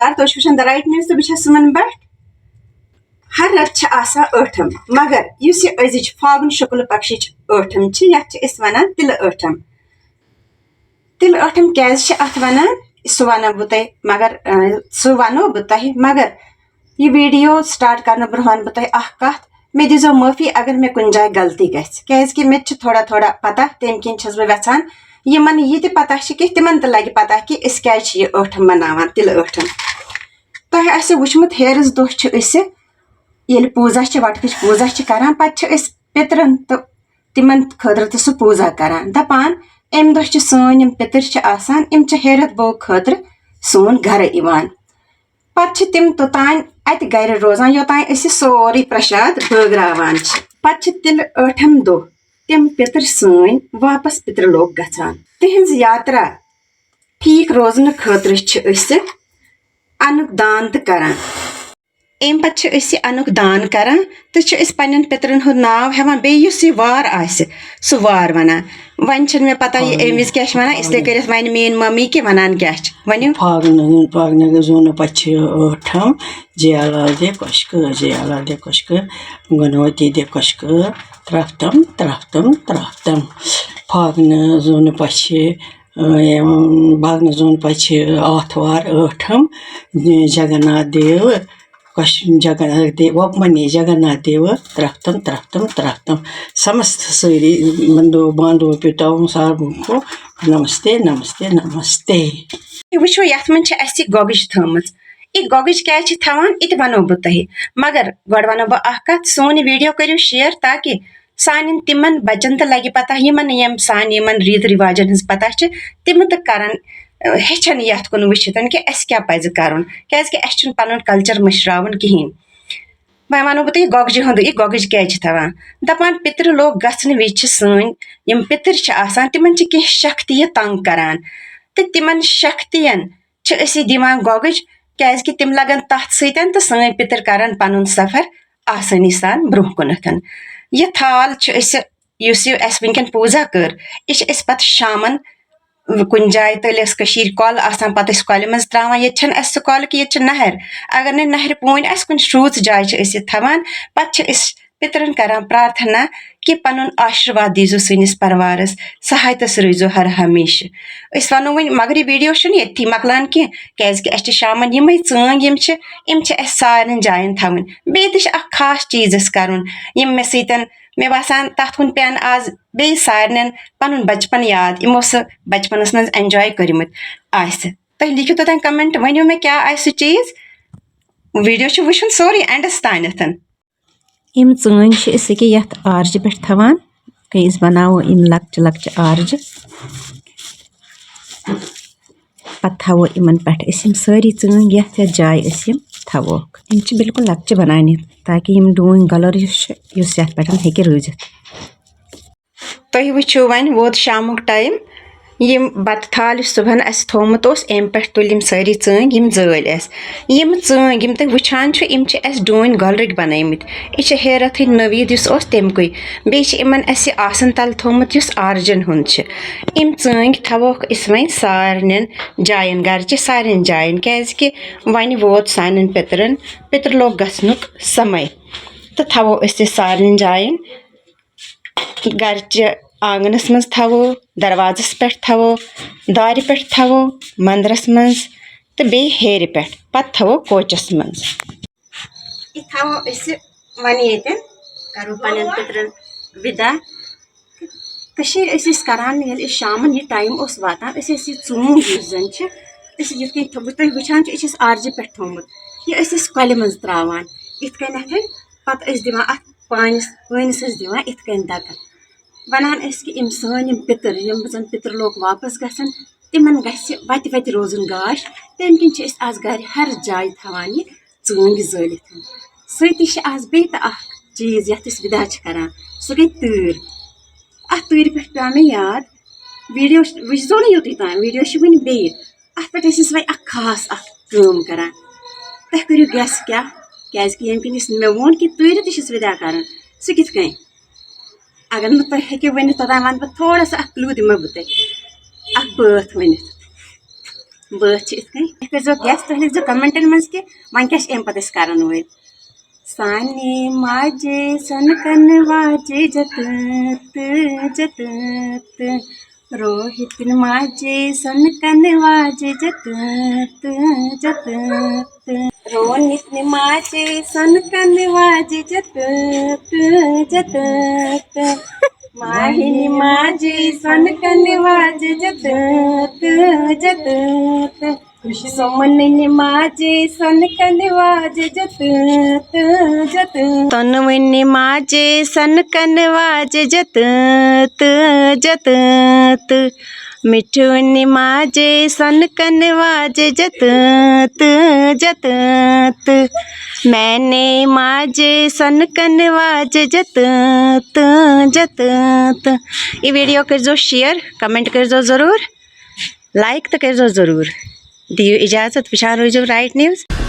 तो the right news तो बह सुमन भट्ट हर रत ٲठम मगर इस अजिच फागुन शुक्ल पक्ष ٲठम यथ वन तिल ٲठम क्या अत वन सह वनो बह तुह मगर सह वनो बह तुह मगर यह वीडियो स्टार्ट कर ब्रोह वन बह तुह कत मे दीजो माफी अगर मे कुन जाए गलती गि मे थोड़ा थोड़ा पता तम किन बह वेचान यमन यह पता कि तिमन लगे पता कि क्या ٲठम मनावान तिल ٲठम तुह आसो वुचमुत हेरस दोह ये पूजा वटक पूजा करान पे पितरन तो तिमन खतर तो सह पूजा करान दपान अम दह सन पितर आसान इम हेरत बो खतर सोन घर इवान पे तिम तोतान अत गर रोजान योतान सोरे प्रसाद बगरावान पे तिल ٲठम दो तिम पितर सन वापस पितर लोक गचान तिहंज यात्रा ठीक रोजन खतर अनुक दान तो करान अम पे अनुक दान करान तो पन्न पितरन हुंद नाव हेवान बेस वार आसि सह वार वनान वन मे पता यह अम विज क्या वनान इसलिए कर वन मेन मम्मी कि वनान क्या वनो फागन जोन पे ٲठम जयालाल दे कशक जयालाल दे कशक गुणवती दे कशक त्रफ्तम त्रफ्तम त्रफ्तम फागन जोन पे बागन जोन पे आथवार ٲठम जगन्नाथ देव जगन्नाथ देव वपमनी जगन्नाथ देव त्रफ्तम त्रफ्तम त्रफ्तम समस्त सारी बंदो बांधो पिटाओ सारों को नमस्ते नमस्ते नमस्ते वो यथ मन गोगज थमच यह गोगज क्या थवान इत वनो बह तुह मगर गोड वनो बह कत सोन वीडियो करो शेयर ताकि सान तिमन बचन तो लगे पता यमन यम सान यमन रीत रिवाजन हज पता तिम तो करान हेचन यथ कुन वुचित कि क्या पज कर क्या पन कल्चर मशरावन कहें वह वनो बह तुह गोगज हुंद यह गोगज क्या थवान दपान पितर लोग गसन विज सन यम पितर आसान तिमन कह शक्ति तंग करान तो तिमन शक्तियन दिवान गोगज क्या तिम लगन तथ सतन तो सन पितर करान पन सफर आसानी सान ब्रोह कुनथन यह थाल वनकन पूजा कर यह पे शामन कुन जाए तल कल आसान पे कल मज त्रावान ये सह कल कि ये नहर अगर न नहर पून कुन श्रूच जाए थवान पे पितरन करान प्रार्थना कि पन आशीर्वाद दीजो सनिस परिवारस सहायतस रोजो हर हमेशा वनो वन मगर यह वीडियो ये मकलान क्या शामन यम चंग यम सारे जायन थवन बे खास चीज कर मे सतन मे बासान तथ कुन पेन आज बे सारे पन बचपन याद यमो सह बचपनस मज एंजॉय कर्मुत तुम लिखो तोतान कमेंट वनो मे क्या सह चीज वीडियो वुचन सोरे एंडस तानथ यम चंग ये आरज पे थवान बनावो इन लक्च लक्च आरज पे थवो इन पे सारी चंग ये जाए थवोक यम बिल्कुल लक्च बनाने ताकि यम डून गलर ये पे रोज तुम वो वन वोत शामुक टाइम यम बत थाल सुबह थोमुत अम पे तुल सारी चंग यम जल यम चंग यम तुम वुचान यम डून गलर बनमत यह हैरत नवीद तमुक बेन तल थोमुत आर्जन हुंद यम चंग थवोक वन सारे जायन गर सारे जायन क्या वन वोत सान पितर लोग गसनुक समय तो थवो सारे जायन गर आंगनस मज थवो दरवाजस पे थवो दार पे थवो मंदरस मज तो बे हेर पे थवो कोचस मज थवो वन ये करो पन पितरन विदा करान ये शामन यह टाइम वातान चूम जन तुम वुचान आरज पे थोमुत यह कल मज त्रावान इत पे दिवान अत पानस दिवान इत दकन वनान कि यम सन पितर यम जन पितर लोग वापस गसन तिमन वत वत रोजन गाश तम किन आज गर हर जाय थवान यह चंग जलित सती आज बे चीज ये विदा करान सह गई तूर अत तूर पे पे मे याद वीडियो वुचो ना योत तान वीडियो वन बे अत पे वन खास कम करान तुम करो गेस क्या यम किन मे वोन कि तूर विदा करान सह कित अगर न तुम वन तोतान वन बह थोड़ा सा क्लू दिमा बह तुम बात वन बात कर गैस तुम लिखो कमेंटन मज कि वन क्या पे करान वो साने माजे सनकन वाजे जतत जतत रोहितन माजे सनकन वाजे जतत जतत रोनितन माजे सनकन वाजे जतत जतत माहिनी माजे सनकन वाजे जतत जतत सोमन माजे सनकन वाजे जतत जतत तनवन माजे सनकन वाजे जतत जतत मिठवन माजे सनकन वाजे जतत जतत मैंने माजे सनकन वाजे जतत जतत ये वीडियो कर शेयर कमेंट कर ज़रूर लाइक तो कर ज़रूर दियो इजाज़त विशाल रोजो राइट न्यूज़।